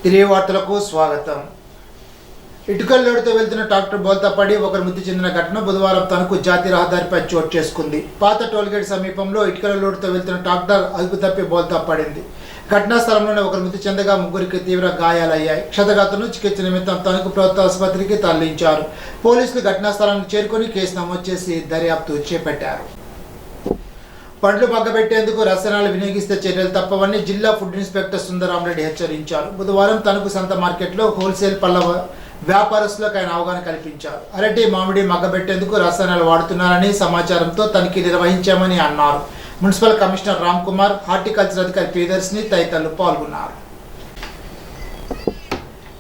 తిరిగి వార్తలకు స్వాగతం. ఇటుకల లోడుతో వెళ్తున్న ట్రాక్టర్ బోల్తా పడి ఒకరు మృతి చెందిన ఘటన బుధవారం తణుకు జాతీయ రహదారిపై చోటు చేసుకుంది. పాత టోల్గేట్ సమీపంలో ఇటుకల లోడుతో వెళ్తున్న ట్రాక్టర్ అదుపు తప్పి బోల్తా పడింది. ఘటనా స్థలంలోనే ఒకరు మృతి చెందగా ముగ్గురికి తీవ్ర గాయాలయ్యాయి. క్షతగాతులను చికిత్స నిమిత్తం తణుకు ప్రభుత్వ ఆసుపత్రికి తరలించారు. పోలీసులు ఘటనా స్థలానికి చేరుకొని కేసు నమోదు చేసి దర్యాప్తు చేపట్టారు. పండ్లు మగ్గబెట్టేందుకు రసాయనాలు వినియోగిస్తే చర్యలు తప్పవని జిల్లా ఫుడ్ ఇన్స్పెక్టర్ సుందరామరెడ్డి హెచ్చరించారు. బుధవారం తణుకు సంత మార్కెట్లో హోల్సేల్ పళ్ళ వ్యాపారస్తులకు ఆయన అవగాహన కల్పించారు. అరటి, మామిడి మగ్గబెట్టేందుకు రసాయనాలు వాడుతున్నారని సమాచారంతో తనిఖీ నిర్వహించామని అన్నారు. Municipal commissioner Ram Kumar, horticulture అధికారి ప్రియదర్శిని తదితరులు పాల్గొన్నారు.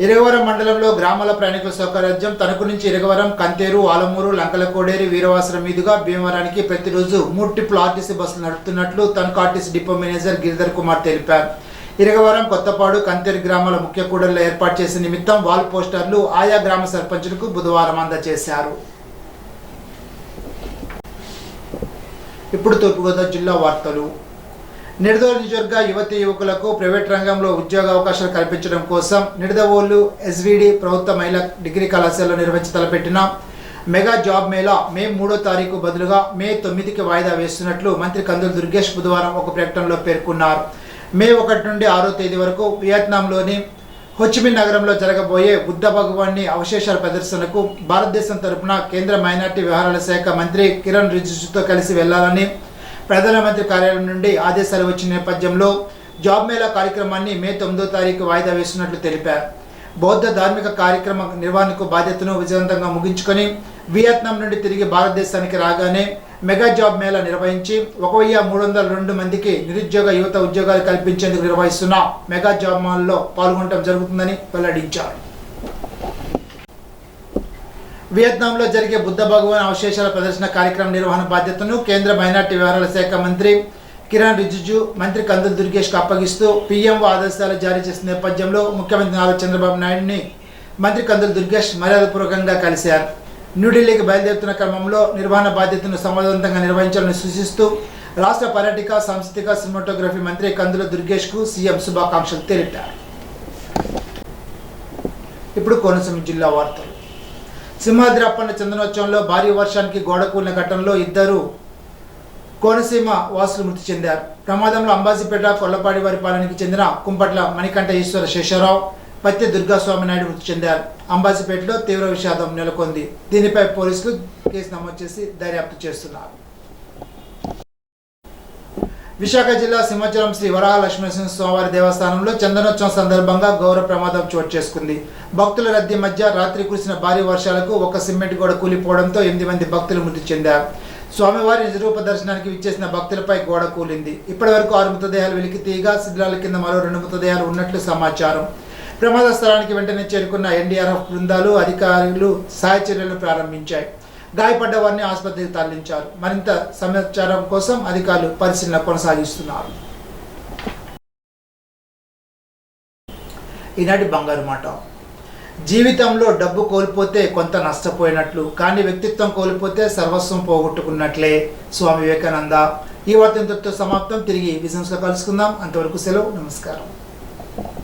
ఇరగవరం మండలంలో గ్రామాల ప్రయాణికుల సౌకర్యార్థం తణుకు నుంచి ఇరగవరం, కంతేరు, ఆలమూరు, లంకలకోడేరు, వీరవాసరం మీదుగా భీమవరానికి ప్రతిరోజు 3 ట్రిప్పులు ఆర్టీసీ బస్సులు నడుపుతున్నట్లు Tanuku RTC depot manager Giridhar Kumar తెలిపారు. ఇరగవరం, కొత్తపాడు, కంతేరు గ్రామాల ముఖ్య కూడళ్లలో ఏర్పాటు చేసే నిమిత్తం వాల్ పోస్టర్లు ఆయా గ్రామ సర్పంచులకు బుధవారం అందజేశారు. ఇప్పుడు తూర్పుగోదావరి జిల్లా వార్తలు. నిడదవోలు నియోజకవర్గ యువతి యువకులకు ప్రైవేట్ రంగంలో ఉద్యోగ అవకాశాలు కల్పించడం కోసం నిడదవోలు ఎస్విడి ప్రభుత్వ మహిళా డిగ్రీ కళాశాలలో నిర్వహించి తలపెట్టిన మెగా జాబ్ మేళా మే 3వ తారీఖు బదులుగా మే 9కి వాయిదా వేస్తున్నట్లు మంత్రి కందుల దుర్గేష్ బుధవారం ఒక ప్రకటనలో పేర్కొన్నారు. మే 1 నుండి 6వ తేదీ వరకు వియత్నాంలోని హోచిమిన్ నగరంలో జరగబోయే బుద్ధ భగవాన్ని అవశేషాల ప్రదర్శనకు భారతదేశం తరపున కేంద్ర మైనార్టీ వ్యవహారాల శాఖ మంత్రి కిరణ్ రిజిజుతో కలిసి వెళ్లాలని ప్రధానమంత్రి కార్యాలయం నుండి ఆదేశాలు వచ్చిన నేపథ్యంలో జాబ్ మేళా కార్యక్రమాన్ని మే 9వ తారీఖు వాయిదా వేస్తున్నట్లు తెలిపారు. బౌద్ధ ధార్మిక కార్యక్రమ నిర్వహణకు బాధ్యతను విజయవంతంగా ముగించుకొని వియత్నాం నుండి తిరిగి భారతదేశానికి రాగానే మెగా జాబ్ మేళా నిర్వహించి 1302 మందికి నిరుద్యోగ యువత ఉద్యోగాలు కల్పించేందుకు నిర్వహిస్తున్న మెగా జాబ్ మేళాలో పాల్గొనడం జరుగుతుందని వెల్లడించారు. వియత్నాంలో జరిగే బుద్ధ భగవాన్ అవశేషాల ప్రదర్శన కార్యక్రమం నిర్వహణ బాధ్యతను కేంద్ర మైనార్టీ వ్యవహారాల శాఖ మంత్రి కిరణ్ రిజిజు మంత్రి కందుల దుర్గేష్కు అప్పగిస్తూ పీఎంఓ ఆదేశాలు జారీ చేసిన నేపథ్యంలో ముఖ్యమంత్రి నారా చంద్రబాబు నాయుడిని మంత్రి కందుల దుర్గేష్ మర్యాదపూర్వకంగా కలిశారు. న్యూఢిల్లీకి బయలుదేరుతున్న క్రమంలో నిర్వహణ బాధ్యతను సమర్థవంతంగా నిర్వహించాలని సూచిస్తూ రాష్ట్ర పర్యాటక, సాంస్కృతిక, సినిమాటోగ్రఫీ మంత్రి కందుల దుర్గేష్కు సీఎం శుభాకాంక్షలు తెలిపారు. ఇప్పుడు కోనసీమ జిల్లా వార్తలు. సింహాద్రి అప్పన్న చందనోత్సవంలో భారీ వర్షానికి గోడ కూలిన ఘటనలో 2 కోనసీమ వాసులు మృతి చెందారు. ప్రమాదంలో అంబాజీపేట, కొల్లపాడి వారి పాలనకి చెందిన కుంపట్ల మణికంఠ ఈశ్వర శేషారావు, పత్తి దుర్గాస్వామి నాయుడు మృతి చెందారు. అంబాజీపేటలో తీవ్ర విషాదం నెలకొంది. దీనిపై పోలీసులు కేసు నమోదు చేసి దర్యాప్తు చేస్తున్నారు. విశాఖ జిల్లా సింహాచలం శ్రీ వరాహలక్ష్మీనరసింహ స్వామివారి దేవస్థానంలో చందనోత్సవం సందర్భంగా ఘోర ప్రమాదం చోటు చేసుకుంది. భక్తుల రద్దీ మధ్య రాత్రి కురిసిన భారీ వర్షాలకు ఒక సిమెంట్ గోడ కూలిపోవడంతో 8 మంది భక్తులు మృతి చెందారు. స్వామివారి నిజరూప దర్శనానికి విచ్చేసిన భక్తులపై గోడ కూలింది. ఇప్పటి వరకు 6 మృతదేహాలు వెలికి తీయగా శిథిలాల కింద మరో 2 మృతదేహాలు ఉన్నట్లు సమాచారం. ప్రమాద స్థలానికి వెంటనే చేరుకున్న ఎన్డీఆర్ఎఫ్ బృందాలు, అధికారులు సహాయ చర్యలను ప్రారంభించాయి. గాయపడ్డ వారిని ఆసుపత్రికి తరలించారు. మరింత సమాచారం కోసం అధికారులు పరిశీలన కొనసాగిస్తున్నారు. ఈనాటి బంగారు మాట. జీవితంలో డబ్బు కోల్పోతే కొంత నష్టపోయినట్లు, కానీ వ్యక్తిత్వం కోల్పోతే సర్వస్వం పోగొట్టుకున్నట్లే. స్వామి వివేకానంద. ఈ వార్త ఇంతటితో సమాప్తం. తిరిగి విజన్స్లో కలుసుకుందాం. అంతవరకు సెలవు. నమస్కారం.